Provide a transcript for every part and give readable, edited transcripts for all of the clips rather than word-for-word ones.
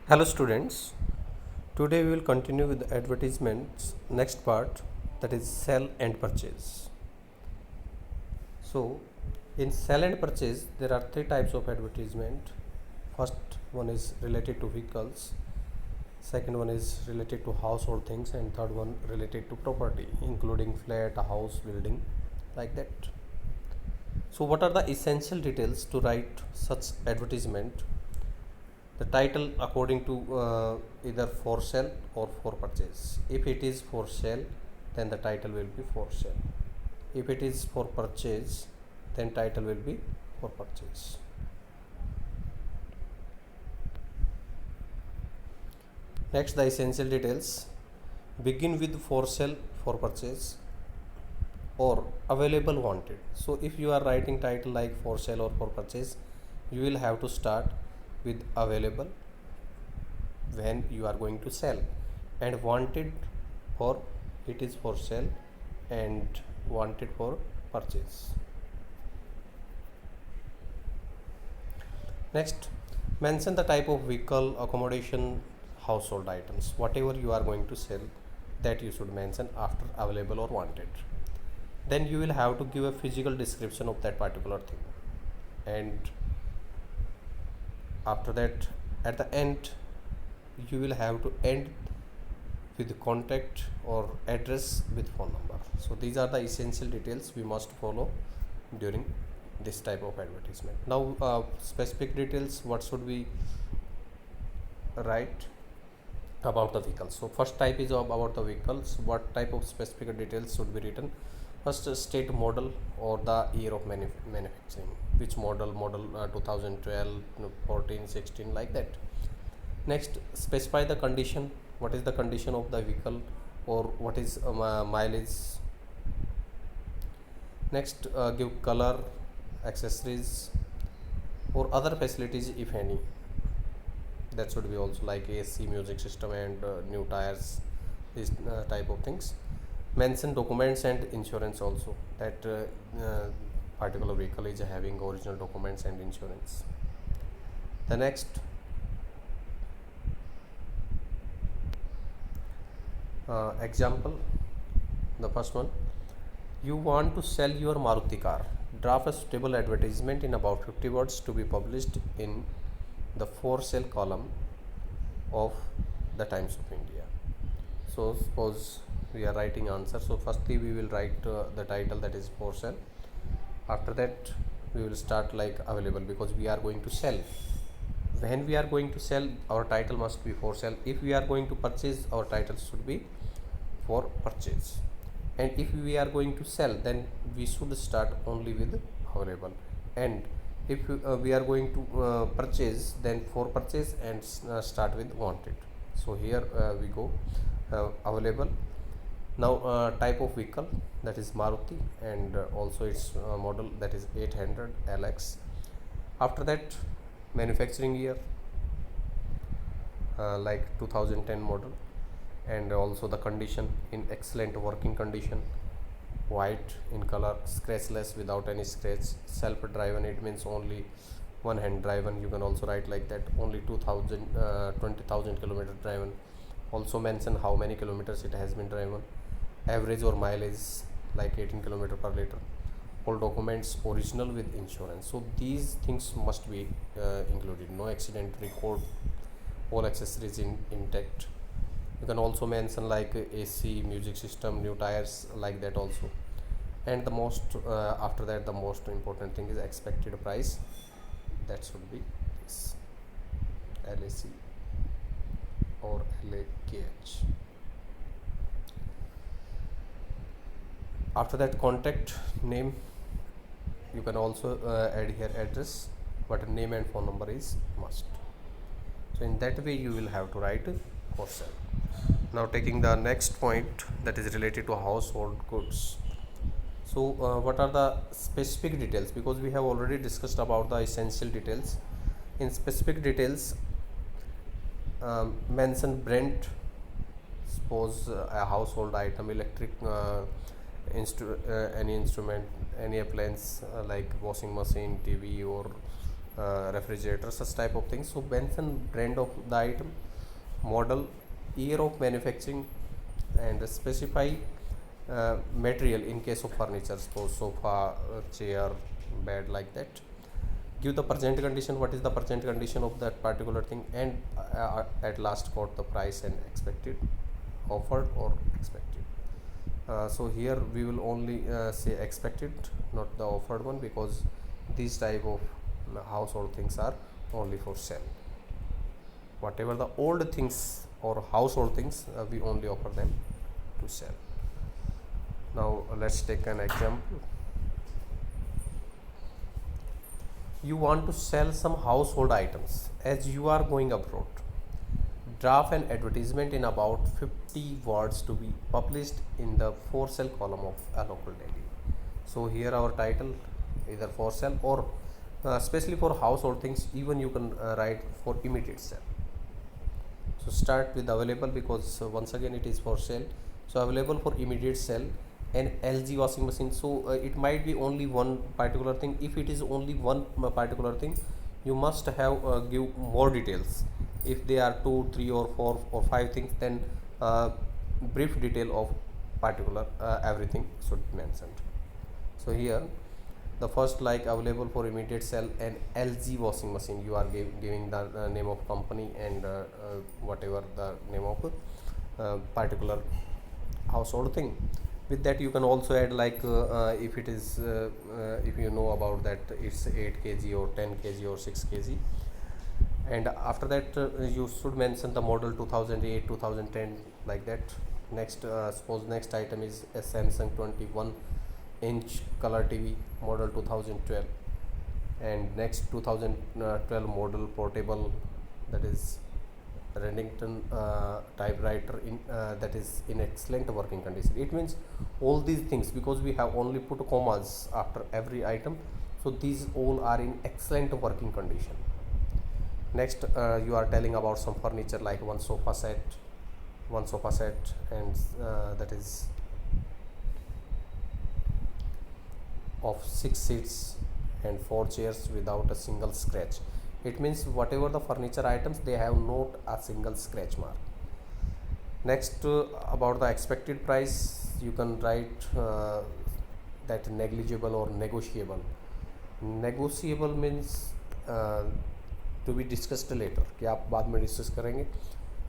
Hello students, today we will continue with the advertisements next part, that is sell and purchase. So in sell and purchase there are three types of advertisement. First one is related to vehicles, second one is related to household things, and third one related to property including flat, house, building, like that. So what are the essential details to write such advertisement? The title according to either for sale or for purchase. If it is for sale, then the title will be for sale. If it is for purchase, then title will be for purchase. Next, the essential details begin with for sale, for purchase, or available, wanted. So if you are writing title like for sale or for purchase, you will have to start with available when you are going to sell, and wanted for it is for sale, and wanted for purchase. Next, mention the type of vehicle, accommodation, household items. Whatever you are going to sell, that you should mention after available or wanted. Then you will have to give a physical description of that particular thing, and after that, at the end, you will have to end with contact or address with phone number. So these are the essential details we must follow during this type of advertisement. Now specific details, what should we write about the vehicle? So first type is about the vehicles. What type of specific details should be written? First, state model or the year of manufacturing, which model 2012, 14, 16, like that. Next, specify the condition. What is the condition of the vehicle, or what is mileage? Next, give color, accessories, or other facilities if any. That should be also like AC, music system, and new tires, these type of things. Mention documents and insurance also, that particular vehicle is having original documents and insurance. The next, example, the first one, you want to sell your Maruti car. Draft a suitable advertisement in about 50 words to be published in the for sale column of the Times of India. So suppose we are writing answer. So firstly we will write the title, that is for sale. After that we will start like available, because we are going to sell. When we are going to sell, our title must be for sale. If we are going to purchase, our title should be for purchase. And if we are going to sell, then we should start only with available. And if we are going to purchase, then for purchase, and start with wanted. So here we go available. Now type of vehicle, that is Maruti, and also its model, that is 800 LX. After that, manufacturing year, like 2010 model, and also the condition, in excellent working condition, white in color, scratchless, without any scratch, self driven, it means only one hand driven. You can also write like that, only 20,000 kilometer driven. Also mention how many kilometers it has been driven, average or mileage, like 18 kilometer per liter. All documents original with insurance. So these things must be included. No accident record, all accessories intact. You can also mention like AC, music system, new tires, like that also. And the most after that, the most important thing is expected price. That should be this LAC or LAKH. After that, contact name, you can also add here address, but name and phone number is must. So in that way you will have to write for sale. Now taking the next point, that is related to household goods. So what are the specific details? Because we have already discussed about the essential details. In specific details, mention brand. Suppose a household item, electric any instrument, any appliance like washing machine, TV, or refrigerator, such type of things. So mention brand of the item, model, year of manufacturing, and specify material in case of furniture, so sofa, chair, bed, like that. Give the present condition, what is the present condition of that particular thing, and at last quote the price and expected, offered or expected. So here we will only say expected, not the offered one, because these type of household things are only for sale. Whatever the old things or household things, we only offer them to sell. Now let's take an example. You want to sell some household items as you are going abroad. Draft an advertisement in about 50 words to be published in the for sale column of a local daily. So here our title, either for sale or especially for household things, even you can write for immediate sale. So start with available, because once again it is for sale. So available for immediate sale, an LG washing machine. So it might be only one particular thing. If it is only one particular thing, you must have give more details. If they are 2, 3 or 4 or 5 things, then brief detail of particular everything should be mentioned. So here the first, like available for immediate sale, an LG washing machine, you are giving the name of company and whatever the name of particular household thing. With that you can also add, like if it is if you know about that it's 8 kg or 10 kg or 6 kg. And after that you should mention the model 2008, 2010, like that. Next, suppose next item is a Samsung 21-inch color TV, model 2012, and next 2012 model portable, that is Remington typewriter in that is in excellent working condition. It means all these things, because we have only put commas after every item, so these all are in excellent working condition. Next, you are telling about some furniture, like one sofa set, and that is of 6 seats and 4 chairs without a single scratch. It means whatever the furniture items, they have not a single scratch mark. Next, about the expected price, you can write that negligible or negotiable. Negotiable means to be discussed later, कि आप बाद में discuss करेंगे.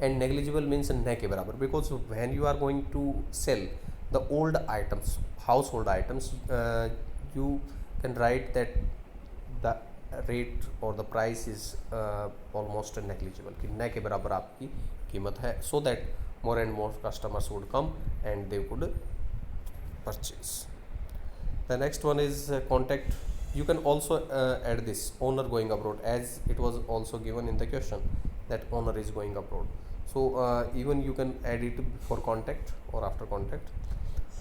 And negligible means न के बराबर, because when you are going to sell the old items, household items, you can write that the rate or the price is almost negligible, कि न के बराबर आपकी कीमत है, so that more and more customers would come and they would purchase. The next one is contact. You can also add this owner going abroad, as it was also given in the question that owner is going abroad. So even you can add it before contact or after contact.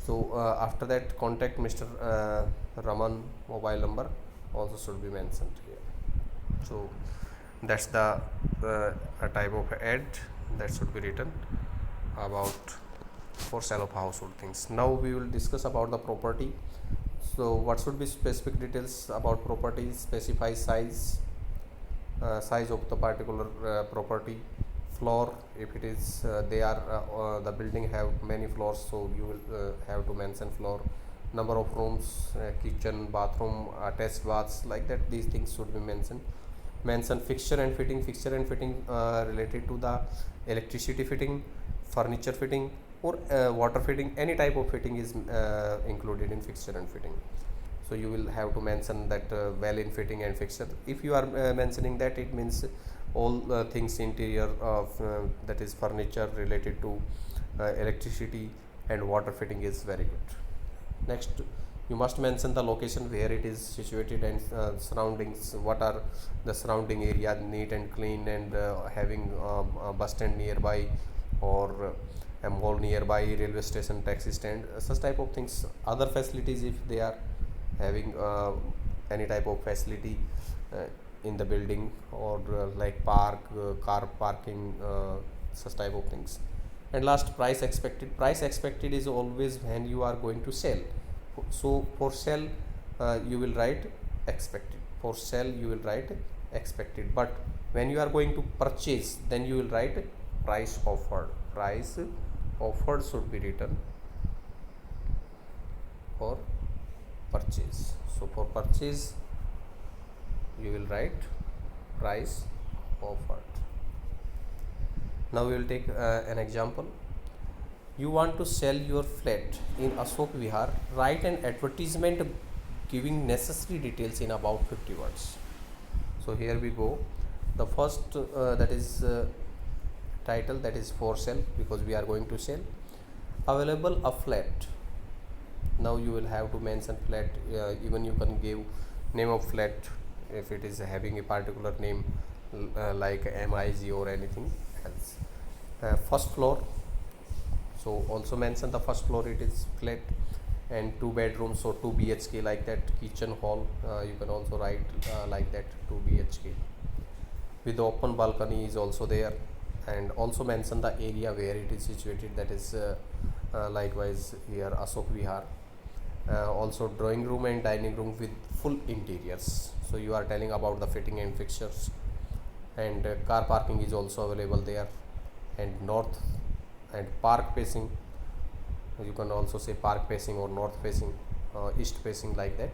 So after that, contact Mr. Raman, mobile number also should be mentioned here. So that's the type of ad that should be written about for sale of household things. Now we will discuss about the property. So what should be specific details about property? Specify size of the particular property. Floor, if it is the building have many floors, so you will have to mention floor. Number of rooms, kitchen, bathroom, attached baths, like that, these things should be mentioned. Mention fixture and fitting. Related to the electricity fitting, furniture fitting, or water fitting. Any type of fitting is included in fixture and fitting. So you will have to mention that well in fitting and fixture. If you are mentioning that, it means all things interior of that is furniture related to electricity and water fitting is very good. Next, you must mention the location where it is situated and surroundings. What are the surrounding area, neat and clean, and having a bus stand nearby, or a mall nearby, railway station, taxi stand, such type of things. Other facilities, if they are having any type of facility in the building, or like park, car parking, such type of things. And last, price expected. Price expected is always when you are going to sell. So for sell you will write expected. For sell you will write expected, but when you are going to purchase, then you will write price offered. Price offered should be written for purchase. So for purchase you will write price offered. Now we will take an example. You want to sell your flat in Ashok Vihar. Write an advertisement giving necessary details in about 50 words. So here we go. The first that is title, that is for sale, because we are going to sell. Available a flat. Now you will have to mention flat. Even you can give name of flat if it is having a particular name like MIG or anything else. First floor. So also mention the first floor, it is flat, and 2 bedrooms, so 2 BHK, like that. Kitchen hall, you can also write like that, 2 BHK with open balcony is also there. And also mention the area where it is situated, that is likewise here Ashok Vihar. Also drawing room and dining room with full interiors, so you are telling about the fitting and fixtures. And car parking is also available there. And north and park facing, you can also say park facing or north facing, east facing, like that.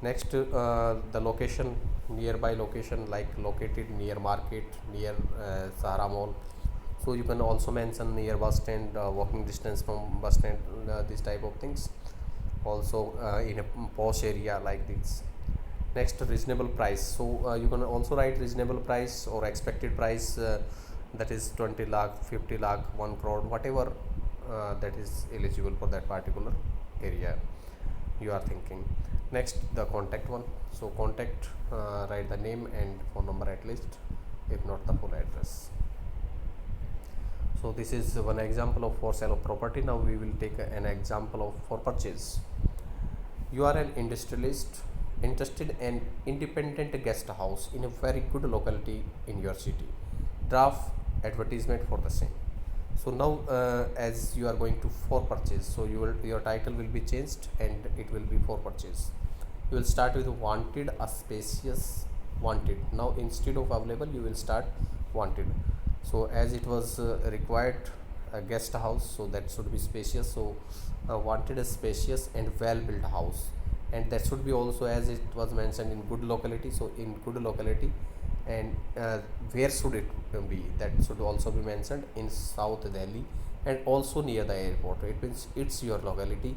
Next the location, nearby location, like located near market, near Sahara Mall. So you can also mention near bus stand, walking distance from bus stand, this type of things. Also in a posh area, like this. Next, reasonable price. So you can also write reasonable price or expected price, that is 20 lakh, 50 lakh, 1 crore, whatever that is eligible for that particular area you are thinking. Next, the contact one. So contact, write the name and phone number at least, if not the full address. So this is one example of for sale of property. Now we will take an example of for purchase. You are an industrialist interested in independent guest house in a very good locality in your city. Draft advertisement for the same. So now as you are going to for purchase, so your title will be changed and it will be for purchase. You will start with wanted, a spacious wanted. Now instead of available you will start wanted. So as it was required a guest house, so that should be spacious. So wanted a spacious and well built house, and that should be also, as it was mentioned, in good locality. So in good locality, and where should it be, that should also be mentioned in South Delhi and also near the airport. It means it's your locality,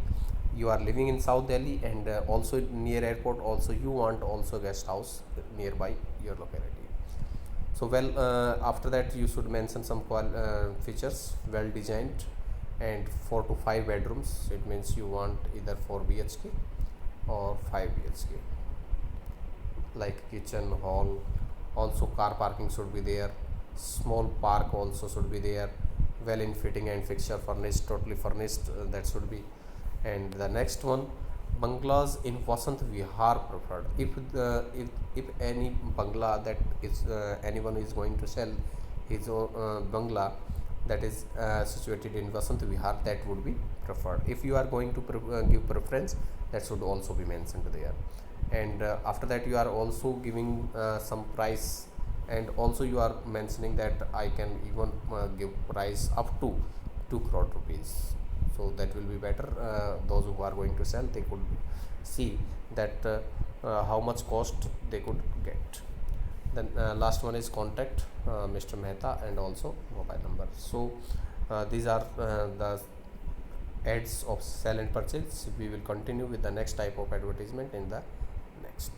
you are living in South Delhi, and also near airport, also you want also guest house nearby your locality. So well, after that you should mention some features, well designed, and 4 to 5 bedrooms. It means you want either 4 BHK or 5 BHK, like kitchen, hall. Also car parking should be there, small park also should be there, well in fitting and fixture, furnished, totally furnished, that should be. And the next one, bungalows in Vasant Vihar preferred. If any bungalow that is anyone is going to sell his bungalow that is situated in Vasant Vihar, that would be preferred. If you are going to give preference, that should also be mentioned there. And after that you are also giving some price, and also you are mentioning that I can even give price up to 2 crore rupees. So that will be better. Those who are going to sell, they could see that how much cost they could get. Then last one is contact Mr. Mehta and also mobile number. So these are the ads of sell and purchase. We will continue with the next type of advertisement in the next.